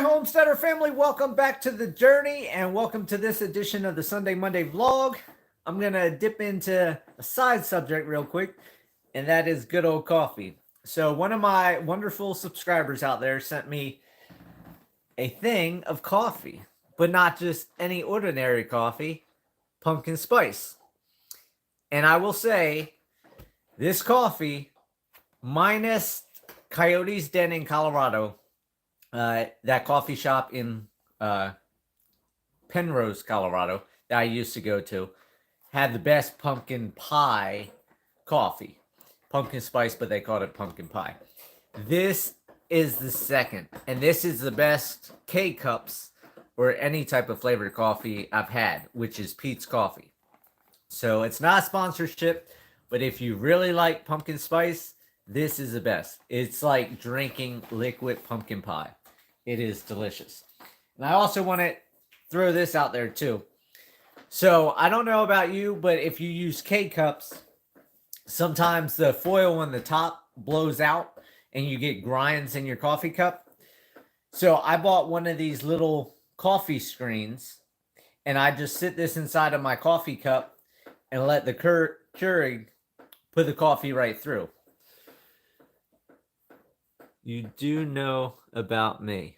Homesteader family, welcome back to the journey and welcome to this edition of the Sunday Monday vlog. I'm going to dip into a side subject real quick, and that is good old coffee. So one of my wonderful subscribers out there sent me a thing of coffee, but not just any ordinary coffee, pumpkin spice. And I will say, this coffee, minus Coyote's Den in Colorado, that coffee shop in Penrose, Colorado, that I used to go to, had the best pumpkin pie coffee. Pumpkin spice, but they called it pumpkin pie. This is the second, and this is the best K-Cups or any type of flavored coffee I've had, which is Pete's Coffee. So it's not a sponsorship, but if you really like pumpkin spice, this is the best. It's like drinking liquid pumpkin pie. It is delicious. And I also want to throw this out there too. So I don't know about you, but if you use K-Cups, sometimes the foil on the top blows out and you get grinds in your coffee cup. So I bought one of these little coffee screens, and I just sit this inside of my coffee cup and let the Keurig put the coffee right through. You do know about me.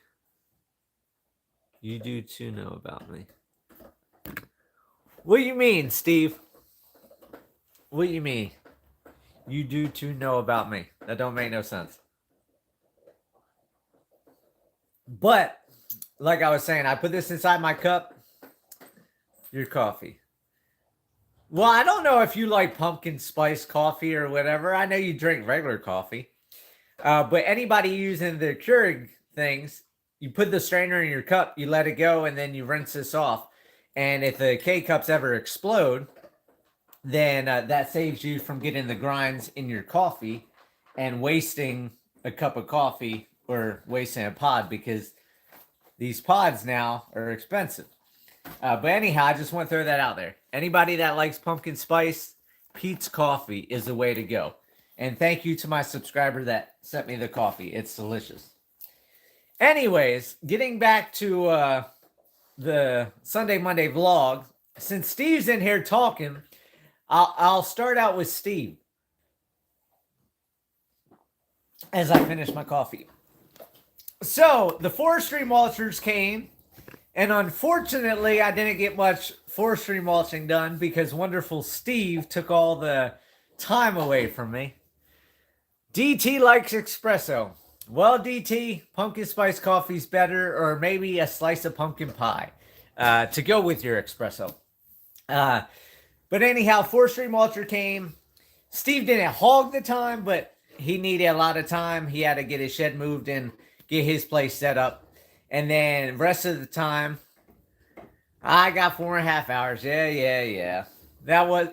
You do too know about me. What do you mean, Steve? What do you mean? You do too know about me. That don't make no sense. But, like I was saying, I put this inside my cup. Your coffee. Well, I don't know if you like pumpkin spice coffee or whatever. I know you drink regular coffee. But anybody using the Keurig things, you put the strainer in your cup, you let it go, and then you rinse this off. And if the K-Cups ever explode, then that saves you from getting the grinds in your coffee and wasting a cup of coffee or wasting a pod, because these pods now are expensive. But anyhow, I just want to throw that out there. Anybody that likes pumpkin spice, Pete's Coffee is the way to go. And thank you to my subscriber that sent me the coffee. It's delicious. Anyways, getting back to the Sunday Monday vlog. Since Steve's in here talking, I'll start out with Steve as I finish my coffee. So, the forestry mulchers came, and unfortunately, I didn't get much forestry mulching done because wonderful Steve took all the time away from me. DT likes espresso. Well, DT, pumpkin spice coffee's better, or maybe a slice of pumpkin pie to go with your espresso. But anyhow, forestry mulcher came. Steve didn't hog the time, but he needed a lot of time. He had to get his shed moved and get his place set up. And then rest of the time, I got 4.5 hours. Yeah. That was...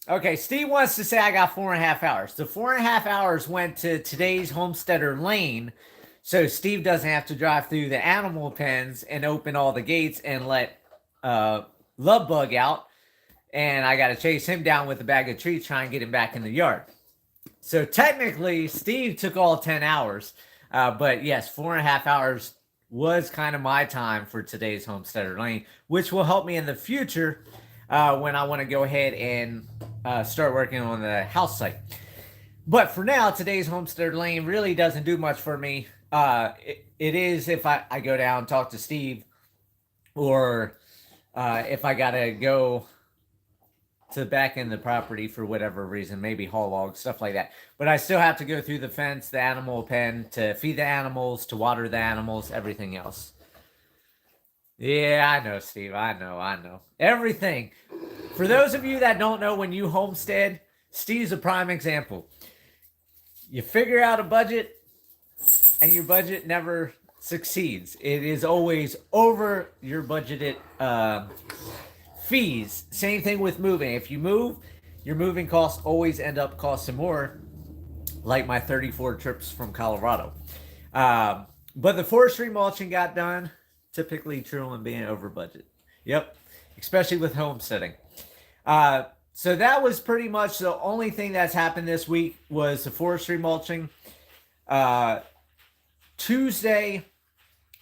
Okay, Steve wants to say I got 4.5 hours. The 4.5 hours went to today's Homesteader Lane, so Steve doesn't have to drive through the animal pens and open all the gates and let Love Bug out. And I got to chase him down with a bag of treats, trying to get him back in the yard. So technically, Steve took all 10 hours. But yes, 4.5 hours was kind of my time for today's Homesteader Lane, which will help me in the future when I want to go ahead and start working on the house site. But for now, today's Homesteader Lane really doesn't do much for me. It is if I go down and talk to Steve, or if I got to go to back in the property for whatever reason, maybe haul logs, stuff like that. But I still have to go through the fence, the animal pen, to feed the animals, to water the animals, everything else. Yeah, I know, Steve. I know. Everything. For those of you that don't know, when you homestead, Steve's a prime example. You figure out a budget, and your budget never succeeds. It is always over your budgeted fees. Same thing with moving. If you move, your moving costs always end up costing more, like my 34 trips from Colorado. But the forestry mulching got done. Typically true when being over budget. Yep. Especially with homesteading. So that was pretty much the only thing that's happened this week was the forestry mulching. Tuesday,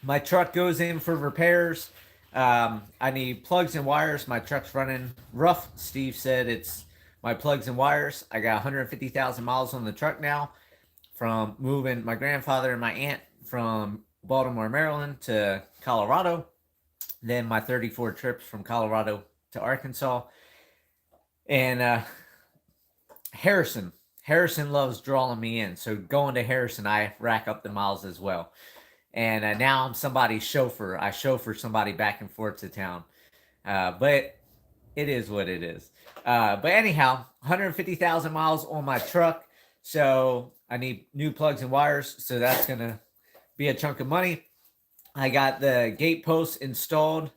My truck goes in for repairs. I need plugs and wires. My truck's running rough. Steve said it's my plugs and wires. I got 150,000 miles on the truck now from moving my grandfather and my aunt from Baltimore, Maryland to Colorado. Then my 34 trips from Colorado to Arkansas. And Harrison. Harrison loves drawing me in. So going to Harrison, I rack up the miles as well. And now I'm somebody's chauffeur. I chauffeur somebody back and forth to town. But it is what it is. But anyhow, 150,000 miles on my truck. So I need new plugs and wires. So that's going to be a chunk of money. I got the gate posts installed.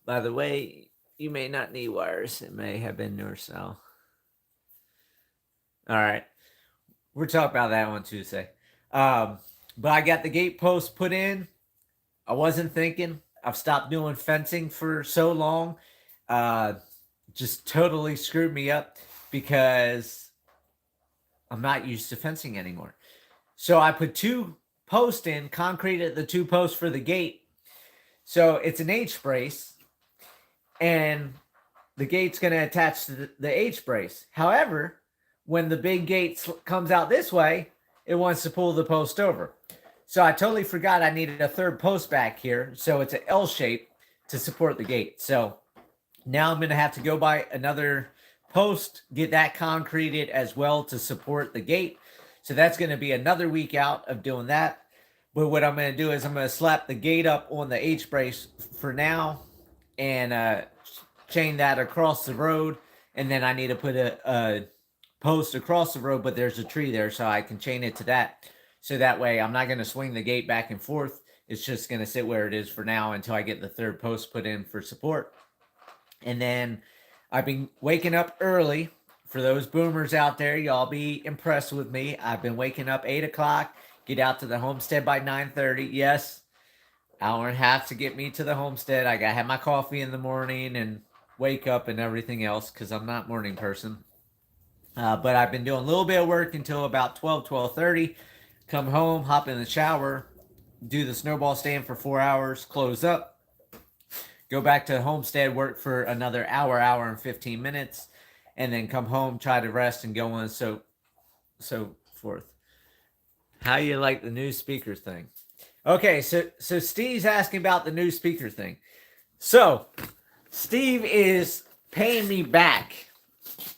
By the way, you may not need wires. It may have been north south. All right. We'll talk about that on Tuesday. But I got the gate post put in. I wasn't thinking. I've stopped doing fencing for so long. Just totally screwed me up because I'm not used to fencing anymore. So I put 2 posts in, concreted the 2 posts for the gate. So it's an H brace, and the gate's going to attach to the H brace. However, when the big gate comes out this way, it wants to pull the post over. So I totally forgot I needed a 3rd post back here. So it's an L shape to support the gate. So now I'm going to have to go buy another post, get that concreted as well to support the gate. So that's going to be another week out of doing that. But what I'm going to do is I'm going to slap the gate up on the H brace for now and chain that across the road. And then I need to put a post across the road, but there's a tree there, so I can chain it to that. So that way I'm not going to swing the gate back and forth. It's just going to sit where it is for now until I get the 3rd post put in for support. And then I've been waking up early. For those boomers out there, y'all be impressed with me. I've been waking up 8 o'clock, get out to the homestead by 9:30. Yes, hour and a half to get me to the homestead. I got to have my coffee in the morning and wake up and everything else because I'm not a morning person. But I've been doing a little bit of work until about 12:30. Come home, hop in the shower, do the snowball stand for 4 hours, close up, go back to the homestead, work for another hour and 15 minutes, and then come home, try to rest and go on so forth. How you like the new speaker thing? Okay, so Steve's asking about the new speaker thing. So Steve is paying me back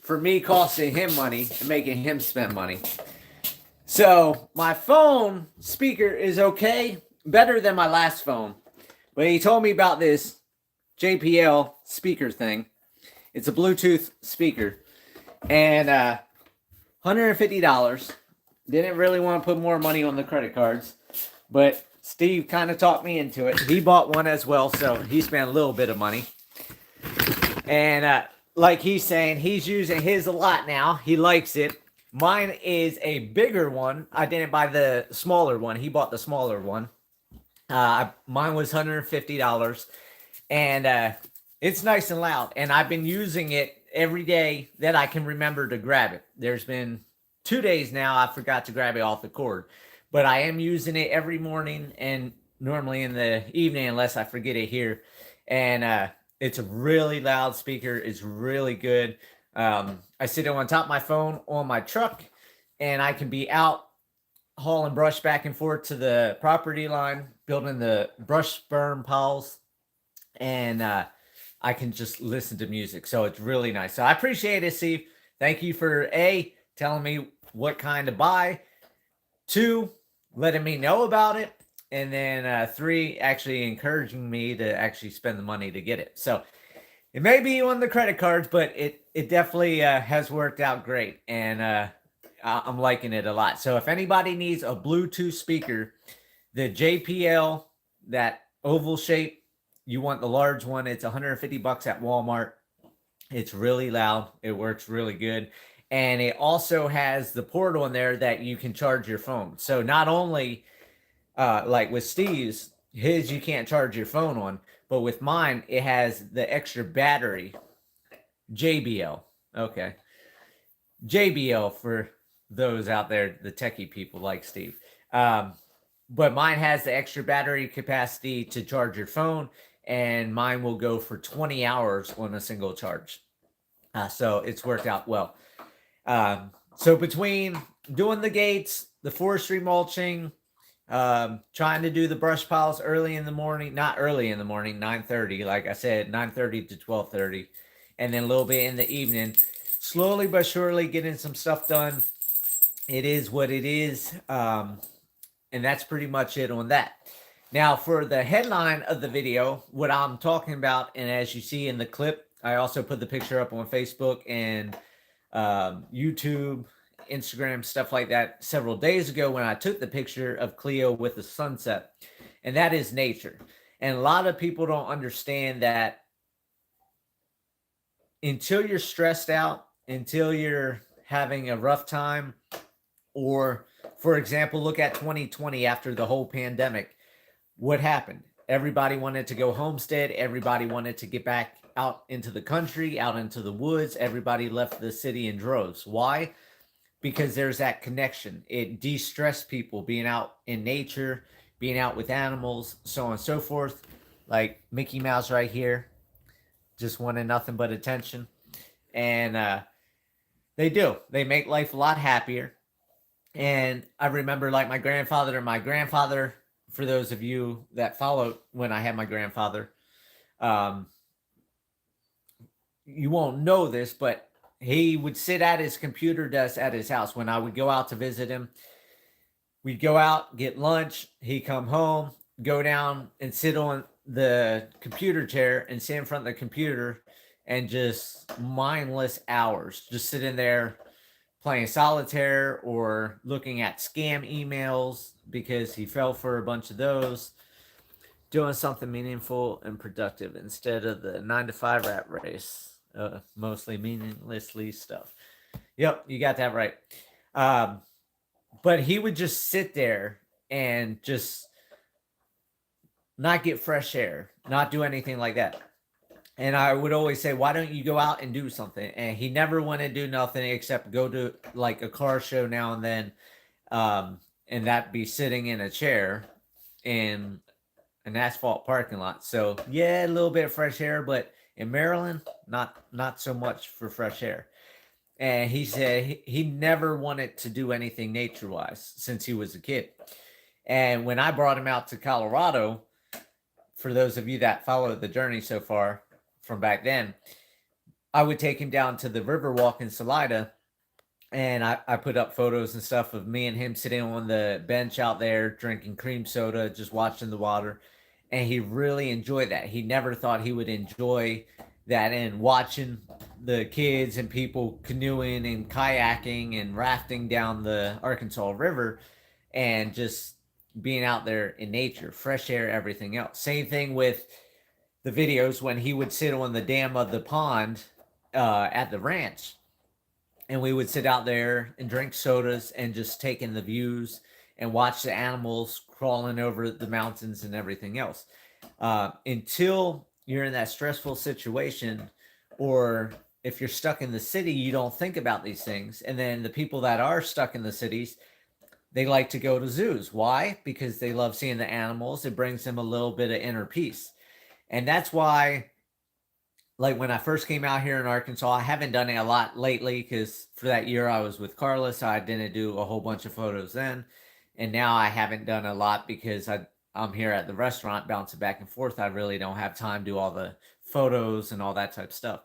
for me costing him money and making him spend money. So my phone speaker is okay, better than my last phone. But he told me about this JPL speaker thing. It's a Bluetooth speaker. And $150. Didn't really want to put more money on the credit cards. But Steve kind of talked me into it. He bought one as well, so he spent a little bit of money. And like he's saying, he's using his a lot now. He likes it. Mine is a bigger one. I didn't buy the smaller one. He bought the smaller one. Mine was $150. And it's nice and loud. And I've been using it every day that I can remember to grab it. There's been 2 days now I forgot to grab it off the cord. But I am using it every morning and normally in the evening unless I forget it here. And it's a really loud speaker. It's really good. I sit on top of my phone on my truck, and I can be out hauling brush back and forth to the property line, building the brush burn piles, and I can just listen to music. So it's really nice. So I appreciate it, Steve. Thank you for A, telling me what kind to buy, 2, letting me know about it, and then 3, actually encouraging me to actually spend the money to get it. So it may be on the credit cards, but it definitely has worked out great, and I'm liking it a lot. So if anybody needs a Bluetooth speaker, the JPL, that oval shape, you want the large one, it's $150 at Walmart. It's really loud. It works really good. And it also has the port on there that you can charge your phone. So not only like with Steve's, his you can't charge your phone on, but with mine, it has the extra battery. JBL. Okay. JBL for those out there, the techie people like Steve. but mine has the extra battery capacity to charge your phone, and mine will go for 20 hours on a single charge. So it's worked out well. So between doing the gates, the forestry mulching, trying to do the brush piles early in the morning, not early in the morning, 9:30, like I said, 9:30 to 12:30, and then a little bit in the evening, slowly but surely getting some stuff done. It is what it is. And that's pretty much it on that. Now, for the headline of the video, what I'm talking about, and as you see in the clip, I also put the picture up on Facebook and YouTube, Instagram, stuff like that several days ago when I took the picture of Cleo with the sunset. And that is nature. And a lot of people don't understand that until you're stressed out, until you're having a rough time, or for example, look at 2020 after the whole pandemic. What happened? Everybody wanted to go homestead. Everybody wanted to get back out into the country, out into the woods. Everybody left the city in droves. Why? Because there's that connection. It de-stressed people being out in nature, being out with animals, so on and so forth. Like Mickey Mouse right here, just wanted nothing but attention. And they do. They make life a lot happier. And I remember like my grandfather, for those of you that followed when I had my grandfather, you won't know this, but he would sit at his computer desk at his house when I would go out to visit him. We'd go out, get lunch. He'd come home, go down and sit on the computer chair and sit in front of the computer and just mindless hours, just sitting there playing solitaire or looking at scam emails because he fell for a bunch of those, doing something meaningful and productive instead of the 9-to-5 rat race, mostly meaninglessly stuff. Yep, you got that right. But he would just sit there and just not get fresh air, not do anything like that. And I would always say, why don't you go out and do something? And he never wanted to do nothing except go to like a car show now and then. And that be sitting in a chair in an asphalt parking lot. So yeah, a little bit of fresh air, but in Maryland, not so much for fresh air. And he said he never wanted to do anything nature-wise since he was a kid. And when I brought him out to Colorado, for those of you that follow the journey so far, from back then, I would take him down to the Riverwalk in Salida, and I put up photos and stuff of me and him sitting on the bench out there drinking cream soda, just watching the water, and he really enjoyed that. He never thought he would enjoy that, and watching the kids and people canoeing and kayaking and rafting down the Arkansas River and just being out there in nature, fresh air, everything else. Same thing with the videos when he would sit on the dam of the pond at the ranch, and we would sit out there and drink sodas and just take in the views and watch the animals crawling over the mountains and everything else. Until you're in that stressful situation, or if you're stuck in the city, you don't think about these things. And then the people that are stuck in the cities, they like to go to zoos. Why? Because they love seeing the animals. It brings them a little bit of inner peace. And that's why, like when I first came out here in Arkansas, I haven't done it a lot lately because for that year I was with Carla, so I didn't do a whole bunch of photos then. And now I haven't done a lot because I'm here at the restaurant bouncing back and forth. I really don't have time to do all the photos and all that type of stuff.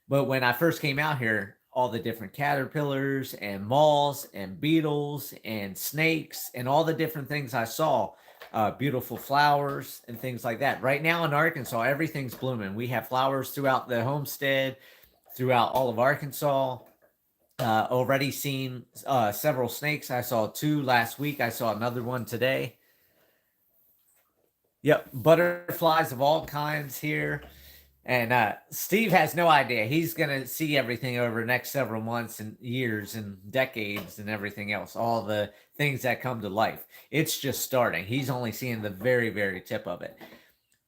But when I first came out here, all the different caterpillars and moths and beetles and snakes and all the different things I saw, beautiful flowers and things like that. Right now in Arkansas, everything's blooming. We have flowers throughout the homestead, throughout all of Arkansas. Already seen several snakes. I saw 2 last week. I saw another one today. Yep, butterflies of all kinds here. And Steve has no idea. He's going to see everything over the next several months and years and decades and everything else, all the things that come to life. It's just starting. He's only seeing the very, very tip of it.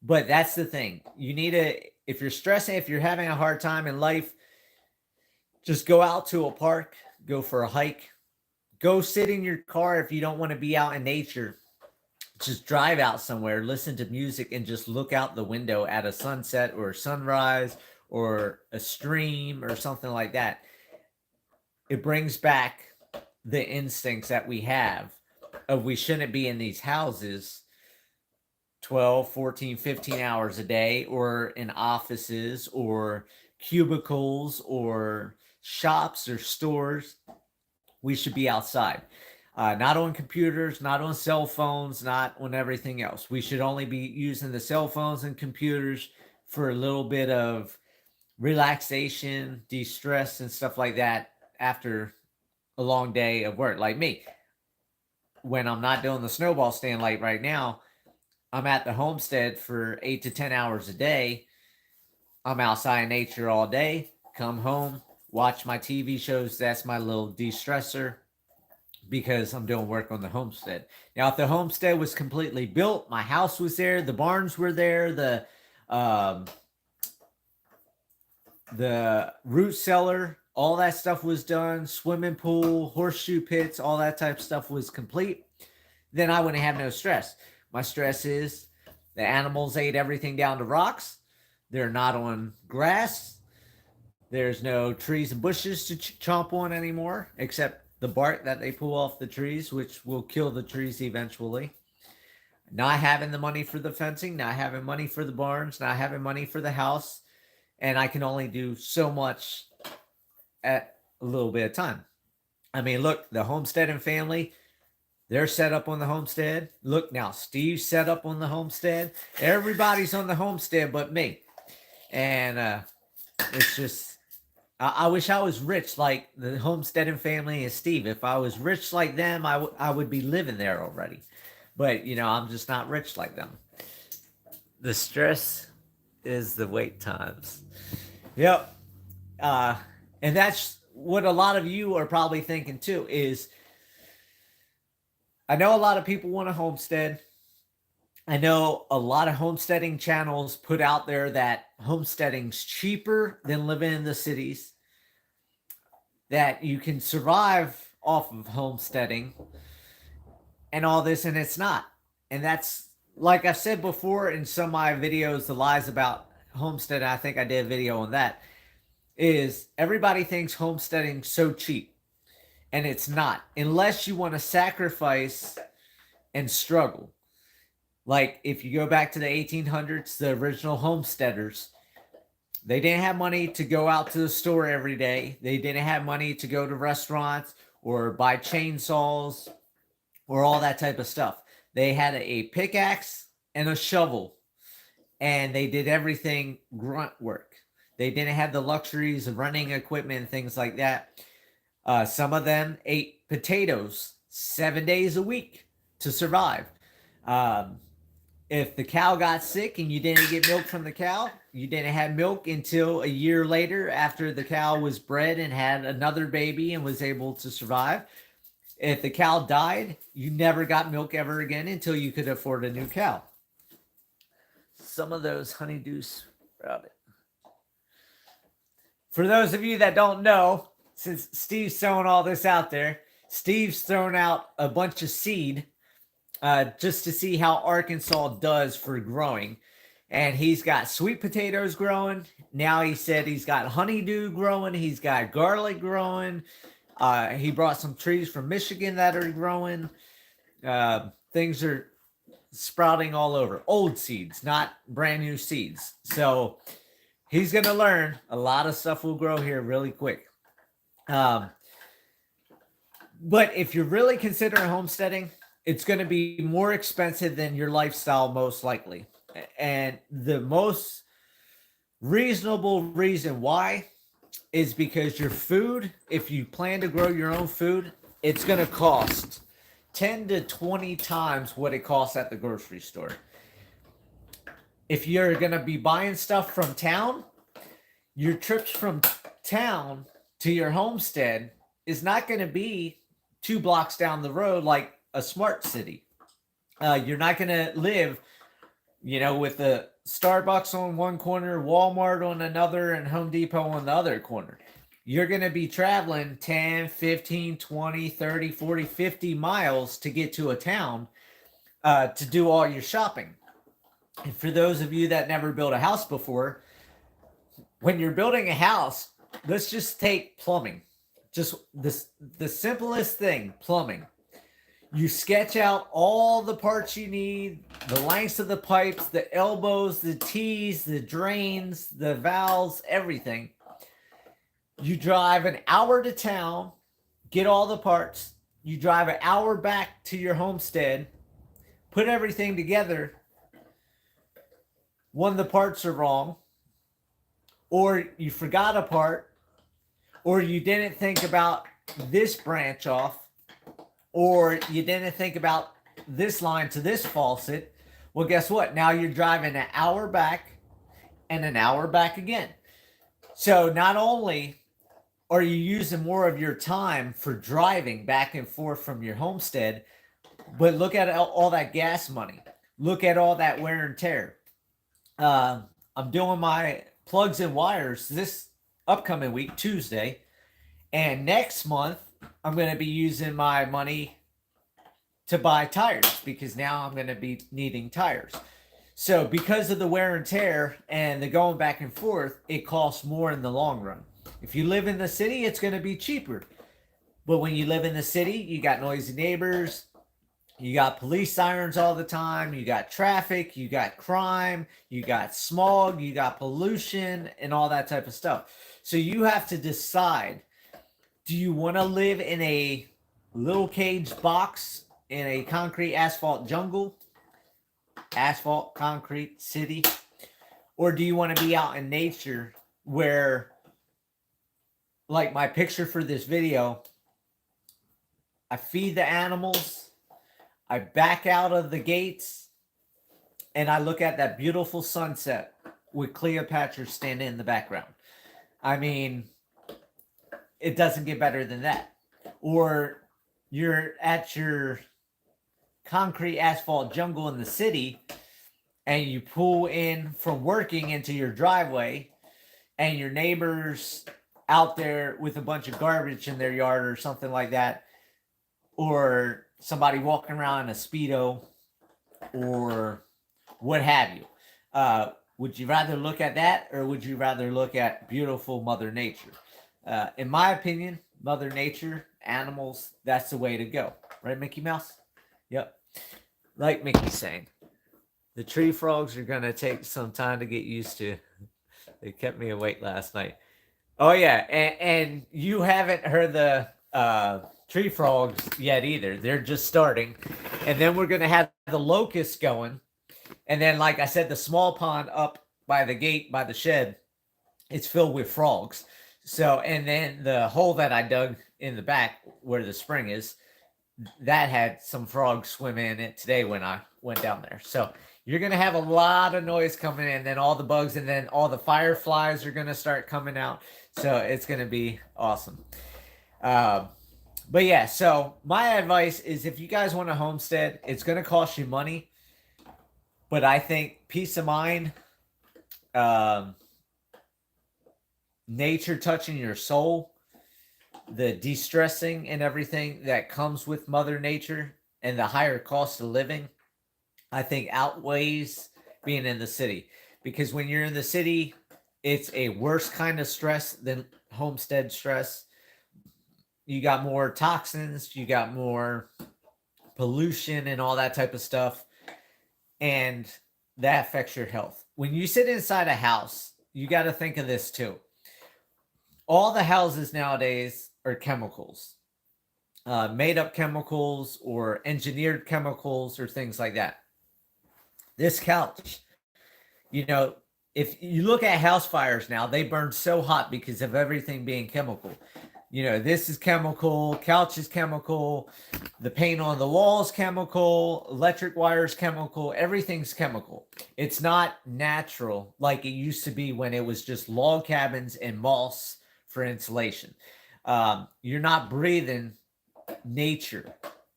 But that's the thing. You need to, if you're stressing, if you're having a hard time in life, just go out to a park, go for a hike, go sit in your car if you don't want to be out in nature. just drive out somewhere, listen to music, and just look out the window at a sunset or a sunrise or a stream or something like that. It brings back the instincts that we have of we shouldn't be in these houses 12, 14, 15 hours a day, or in offices or cubicles or shops or stores. We should be outside. Not on computers, not on cell phones, not on everything else. We should only be using the cell phones and computers for a little bit of relaxation, de-stress, and stuff like that after a long day of work. Like me, when I'm not doing the snowball stand like right now, I'm at the homestead for 8 to 10 hours a day. I'm outside in nature all day, come home, watch my TV shows. That's my little de-stressor, because I'm doing work on the homestead. Now, if the homestead was completely built, my house was there, the barns were there, the root cellar, all that stuff was done, swimming pool, horseshoe pits, all that type of stuff was complete, then I wouldn't have no stress. My stress is the animals ate everything down to rocks. They're not on grass. There's no trees and bushes to chomp on anymore, except the bark that they pull off the trees, which will kill the trees eventually. Not having the money for the fencing, not having money for the barns, not having money for the house. And I can only do so much at a little bit of time. I mean, look, the Homesteading family, they're set up on the homestead. Look now, Steve's set up on the homestead. Everybody's on the homestead but me. And it's just, I wish I was rich like the Homesteading family and Steve. If I was rich like them, I would be living there already. But, I'm just not rich like them. The stress is the wait times. Yep. And that's what a lot of you are probably thinking too, is I know a lot of people want a homestead. I know a lot of homesteading channels put out there that homesteading's cheaper than living in the cities, that you can survive off of homesteading and all this, and it's not. And that's, like I've said before in some of my videos, the lies about homestead, I think I did a video on that, is everybody thinks homesteading's so cheap. And it's not, unless you want to sacrifice and struggle. Like, if you go back to the 1800s, the original homesteaders, they didn't have money to go out to the store every day. They didn't have money to go to restaurants or buy chainsaws or all that type of stuff. They had a pickaxe and a shovel, and they did everything grunt work. They didn't have the luxuries of running equipment and things like that. Some of them ate potatoes 7 days a week to survive. If the cow got sick and you didn't get milk from the cow, you didn't have milk until a year later after the cow was bred and had another baby and was able to survive. If the cow died, you never got milk ever again until you could afford a new cow. Some of those honeydews sprouted. For those of you that don't know, since Steve's throwing all this out there, Steve's thrown out a bunch of seed just to see how Arkansas does for growing. And he's got sweet potatoes growing. Now he said he's got honeydew growing. He's got garlic growing. He brought some trees from Michigan that are growing. Things are sprouting all over. Old seeds, not brand new seeds. So he's going to learn. A lot of stuff will grow here really quick. But if you're really considering homesteading, it's going to be more expensive than your lifestyle, most likely. And the most reasonable reason why is because your food, if you plan to grow your own food, it's going to cost 10 to 20 times what it costs at the grocery store. If you're going to be buying stuff from town, your trips from town to your homestead is not going to be 2 blocks down the road like a smart city. You're not going to live, with the Starbucks on one corner, Walmart on another, and Home Depot on the other corner. You're going to be traveling 10, 15, 20, 30, 40, 50 miles to get to a town. to do all your shopping. And for those of you that never built a house before, when you're building a house, let's just take plumbing. Just the simplest thing, plumbing. You sketch out all the parts you need, the lengths of the pipes, the elbows, the T's, the drains, the valves, everything. You drive an hour to town, get all the parts. You drive an hour back to your homestead, put everything together. One of the parts are wrong, or you forgot a part, or you didn't think about this branch off, or you didn't think about this line to this faucet. Well, guess what? Now you're driving an hour back and an hour back again. So not only are you using more of your time for driving back and forth from your homestead, but look at all that gas money. Look at all that wear and tear. I'm doing my plugs and wires this upcoming week, Tuesday. And next month, I'm going to be using my money to buy tires because now I'm going to be needing tires. So because of the wear and tear and the going back and forth, it costs more in the long run. If you live in the city, it's going to be cheaper. But when you live in the city, you got noisy neighbors, you got police sirens all the time, you got traffic, you got crime, you got smog, you got pollution, and all that type of stuff. So you have to decide, do you want to live in a little cage box in a concrete asphalt jungle, asphalt concrete city, or do you want to be out in nature where, like my picture for this video, I feed the animals, I back out of the gates, and I look at that beautiful sunset with Cleopatra standing in the background. I mean, it doesn't get better than that. Or you're at your concrete asphalt jungle in the city and you pull in from working into your driveway and your neighbor's out there with a bunch of garbage in their yard or something like that, or somebody walking around in a Speedo or what have you. Would you rather look at that, or would you rather look at beautiful Mother Nature? In my opinion, Mother Nature, animals, that's the way to go. Right, Mickey Mouse? Yep. Like Mickey's saying, the tree frogs are going to take some time to get used to. They kept me awake last night. Oh, yeah. And you haven't heard the tree frogs yet either. They're just starting. And then we're going to have the locusts going. And then, like I said, the small pond up by the gate, by the shed, it's filled with frogs. So, and then the hole that I dug in the back where the spring is, that had some frogs swim in it today when I went down there. So you're going to have a lot of noise coming in, then all the bugs, and then all the fireflies are going to start coming out. So it's going to be awesome. But yeah, so my advice is, if you guys want a homestead, it's going to cost you money. But I think peace of mind, nature touching your soul, the de-stressing and everything that comes with Mother Nature, and the higher cost of living, I think outweighs being in the city. Because when you're in the city, it's a worse kind of stress than homestead stress. You got more toxins, you got more pollution and all that type of stuff. And that affects your health. When you sit inside a house, you got to think of this too. All the houses nowadays are chemicals, made up chemicals or engineered chemicals or things like that. This couch, if you look at house fires now, they burn so hot because of everything being chemical. This is chemical, couch is chemical, the paint on the wall is chemical, electric wires chemical, everything's chemical. It's not natural like it used to be when it was just log cabins and moss for insulation. You're not breathing nature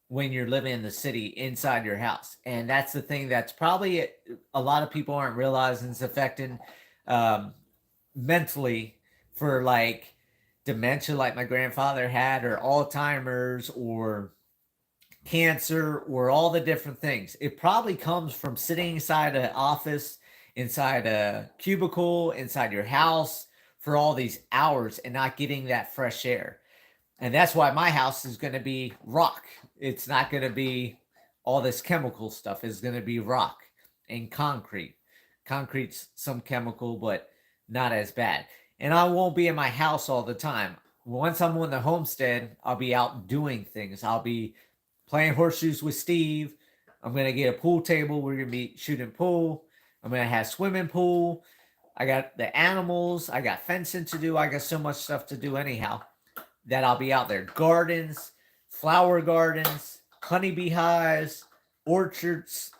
when you're living in the city inside your house. And that's the thing that's probably a lot of people aren't realizing is affecting mentally, for like dementia like my grandfather had, or Alzheimer's, or cancer, or all the different things. It probably comes from sitting inside an office, inside a cubicle, inside your house for all these hours and not getting that fresh air. And that's why my house is going to be rock. It's not going to be all this chemical stuff. It's going to be rock and concrete. Concrete's some chemical, but not as bad. And I won't be in my house all the time. Once I'm on the homestead, I'll be out doing things. I'll be playing horseshoes with Steve. I'm going to get a pool table. We're going to be shooting pool. I'm going to have swimming pool. I got the animals. I got fencing to do. I got so much stuff to do anyhow that I'll be out there. Gardens, flower gardens, honeybee hives, orchards.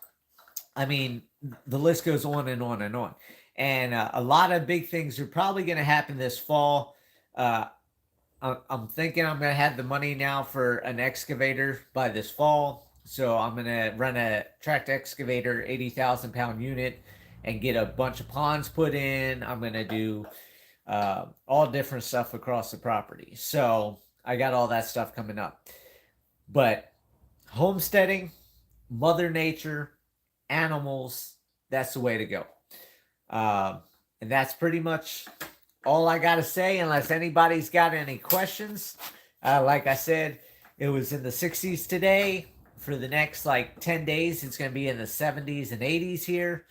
I mean, the list goes on and on and on. And a lot of big things are probably going to happen this fall. I'm thinking I'm going to have the money now for an excavator by this fall. So I'm going to run a tracked excavator, 80,000 pound unit, and get a bunch of ponds put in. I'm going to do all different stuff across the property. So I got all that stuff coming up. But homesteading, Mother Nature, animals, that's the way to go. And that's pretty much all I got to say, unless anybody's got any questions. Like I said, it was in the 60s today. For the next 10 days, it's going to be in the 70s and 80s here.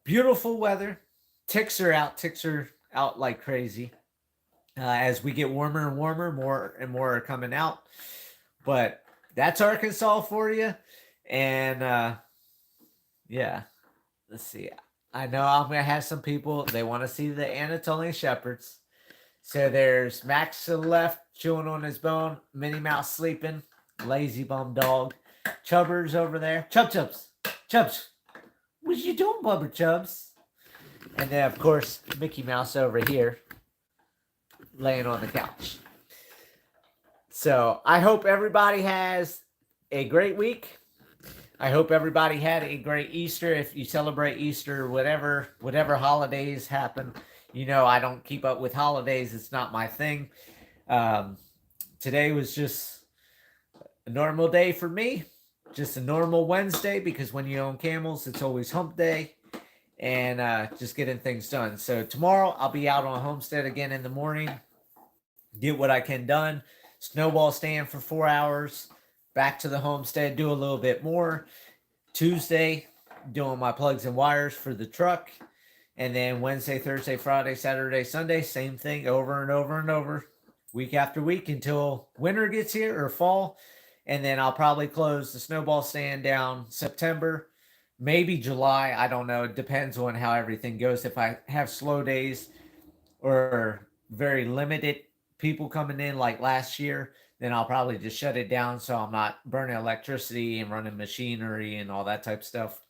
Beautiful weather. Ticks are out like crazy. As we get warmer and warmer, more and more are coming out. But that's Arkansas for you. And yeah, let's see. I know I'm going to have some people, they want to see the Anatolian Shepherds. So there's Max to the left, chewing on his bone. Minnie Mouse sleeping. Lazy bum dog. Chubbers over there. Chubs. What you doing, Bubba Chubs? And then, of course, Mickey Mouse over here, laying on the couch. So I hope everybody has a great week. I hope everybody had a great Easter. If you celebrate Easter, whatever holidays happen, I don't keep up with holidays. It's not my thing. Today was just a normal day for me. Just a normal Wednesday, because when you own camels, it's always hump day. And just getting things done. So tomorrow, I'll be out on Homestead again in the morning. Get what I can done. Snowball stand for 4 hours. Back to the homestead, do a little bit more. Tuesday, doing my plugs and wires for the truck. And then Wednesday, Thursday, Friday, Saturday, Sunday, same thing over and over and over. Week after week until winter gets here or fall. And then I'll probably close the snowball stand down September. Maybe July. I don't know. It depends on how everything goes. If I have slow days or very limited people coming in like last year, then I'll probably just shut it down so I'm not burning electricity and running machinery and all that type of stuff.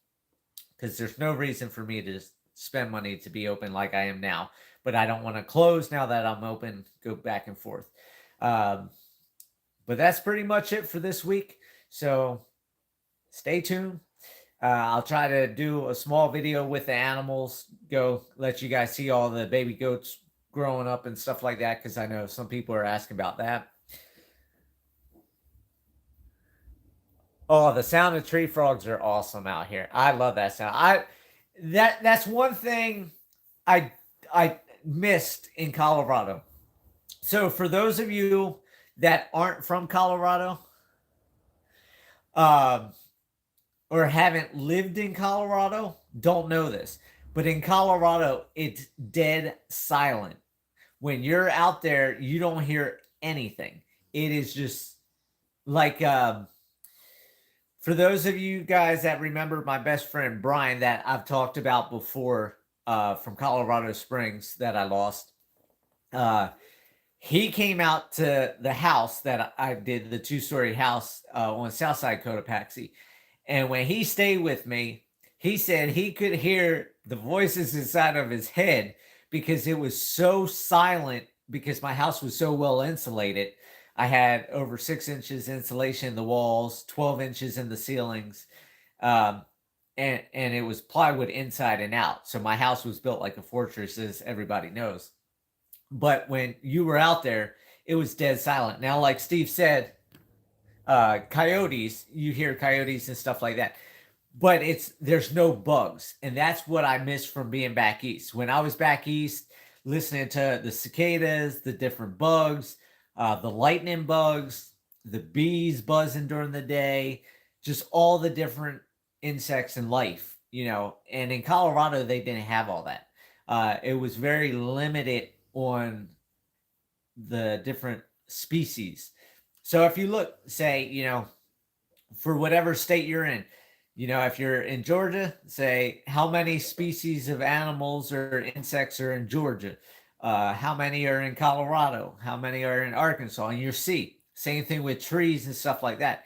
Because there's no reason for me to spend money to be open like I am now. But I don't want to close now that I'm open, go back and forth. But that's pretty much it for this week. So stay tuned. I'll try to do a small video with the animals. Go let you guys see all the baby goats growing up and stuff like that, because I know some people are asking about that. Oh, the sound of tree frogs are awesome out here. I love that sound. That's one thing I missed in Colorado. So for those of you that aren't from Colorado, or haven't lived in Colorado, don't know this. But in Colorado, it's dead silent. When you're out there, you don't hear anything. It is just like, for those of you guys that remember my best friend, Brian, that I've talked about before, from Colorado Springs that I lost, he came out to the house that I did, the 2-story house on Southside Cotopaxi. And when he stayed with me, he said he could hear the voices inside of his head because it was so silent, because my house was so well insulated. I had over 6 inches insulation in the walls, 12 inches in the ceilings, and it was plywood inside and out. So my house was built like a fortress, as everybody knows. But when you were out there, it was dead silent. Now, like Steve said, Coyotes, you hear coyotes and stuff like that. But there's no bugs. And that's what I miss from being back east. When I was back east, listening to the cicadas, the different bugs, the lightning bugs, the bees buzzing during the day, just all the different insects and life, And in Colorado, they didn't have all that. It was very limited on the different species. So if you look, say, for whatever state you're in, if you're in Georgia, say how many species of animals or insects are in Georgia, how many are in Colorado, how many are in Arkansas, and you see. Same thing with trees and stuff like that.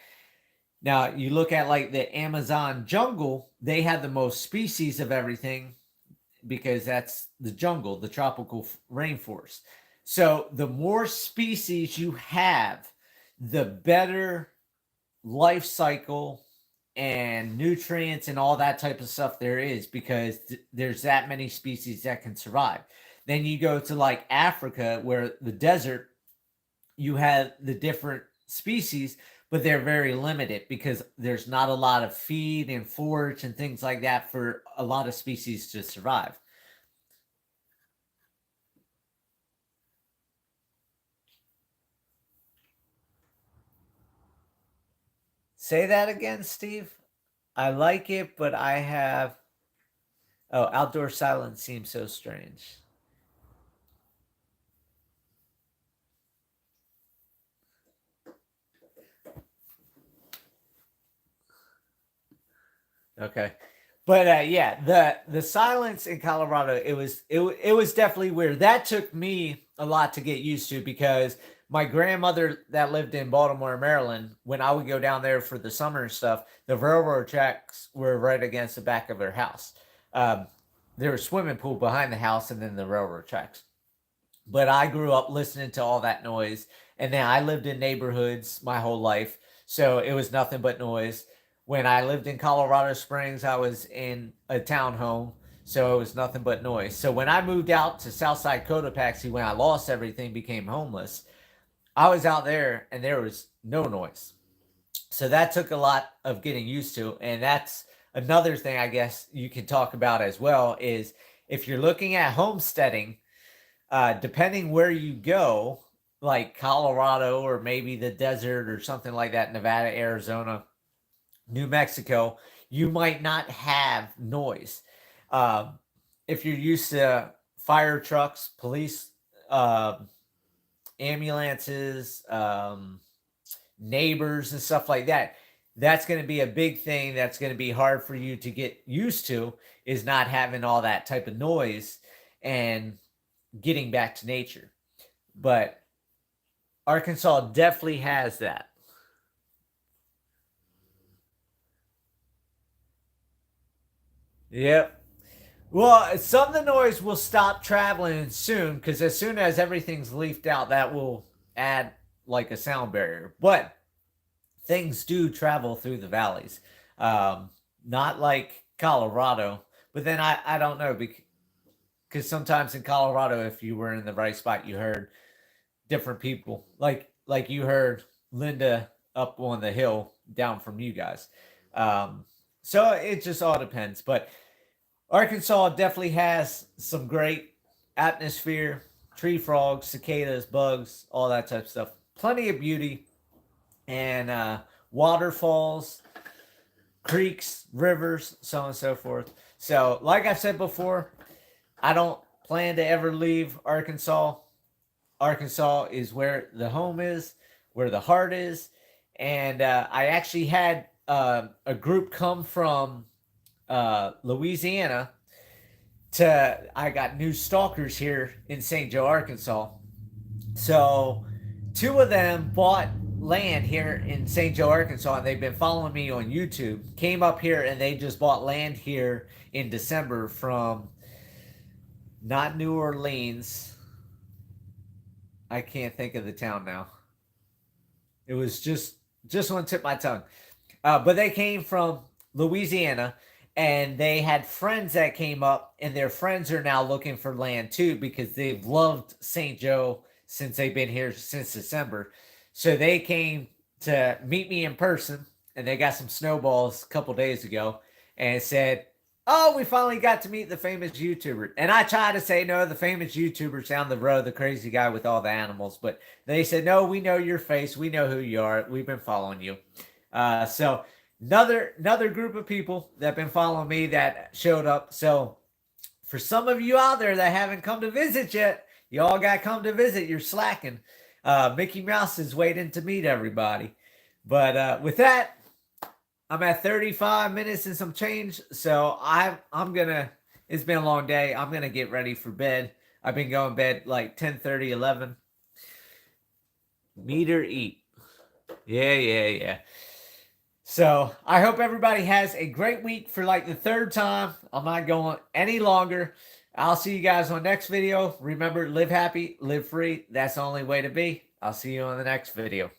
Now you look at like the Amazon jungle, they have the most species of everything because that's the jungle, the tropical rainforest. So the more species you have, the better life cycle and nutrients and all that type of stuff there is, because there's that many species that can survive. Then you go to like Africa, where the desert, you have the different species, but they're very limited because there's not a lot of feed and forage and things like that for a lot of species to survive. Say that again, Steve. I like it, but I have. Oh, outdoor silence seems so strange. Okay. But yeah, the silence in Colorado, it was definitely weird. That took me a lot to get used to, because my grandmother that lived in Baltimore, Maryland, when I would go down there for the summer and stuff, the railroad tracks were right against the back of her house. Um, there was a swimming pool behind the house, and then the railroad tracks. But I grew up listening to all that noise, and then I lived in neighborhoods my whole life, so it was nothing but noise. When I lived in Colorado Springs, I was in a townhome, so it was nothing but noise. So when I moved out to Southside Cotopaxi, when I lost everything, became homeless, I was out there and there was no noise. So that took a lot of getting used to. And that's another thing I guess you can talk about as well, is if you're looking at homesteading, depending where you go, like Colorado or maybe the desert or something like that, Nevada, Arizona, New Mexico, you might not have noise. Um, if you're used to fire trucks, police, ambulances, neighbors, and stuff like that, that's going to be a big thing that's going to be hard for you to get used to, is not having all that type of noise and getting back to nature. But Arkansas definitely has that. Yep. Well, some of the noise will stop traveling soon, because as soon as everything's leafed out, that will add like a sound barrier. But things do travel through the valleys. Not like Colorado, but then I don't know, because sometimes in Colorado, if you were in the right spot, you heard different people, like you heard Linda up on the hill down from you guys. Um, so it just all depends. But Arkansas definitely has some great atmosphere, tree frogs, cicadas, bugs, all that type of stuff. Plenty of beauty, and waterfalls, creeks, rivers, so on and so forth. So, like I've said before, I don't plan to ever leave Arkansas. Arkansas is where the home is, where the heart is. And I actually had a group come from Louisiana. I got new stalkers here in St. Joe, Arkansas. So two of them bought land here in St. Joe, Arkansas, and they've been following me on YouTube. Came up here and they just bought land here in December from not New Orleans. I can't think of the town now. It was just on the tip of my tongue. But they came from Louisiana, and they had friends that came up, and their friends are now looking for land too, because they've loved St. Joe since they've been here since December. So they came to meet me in person, and they got some snowballs a couple days ago, and said, "Oh, we finally got to meet the famous YouTuber." And I tried to say, "No, the famous YouTuber's down the road, the crazy guy with all the animals." But they said, "No, we know your face. We know who you are. We've been following you." So another group of people that have been following me that showed up. So for some of you out there that haven't come to visit yet, you all got to come to visit. You're slacking. Mickey Mouse is waiting to meet everybody. But with that, I'm at 35 minutes and some change. So I'm gonna. It's been a long day. I'm gonna get ready for bed. I've been going to bed like 10:30, 11. Meet or eat. Yeah. So I hope everybody has a great week for like the third time. I'm not going any longer. I'll see you guys on next video. Remember, live happy, live free. That's the only way to be. I'll see you on the next video.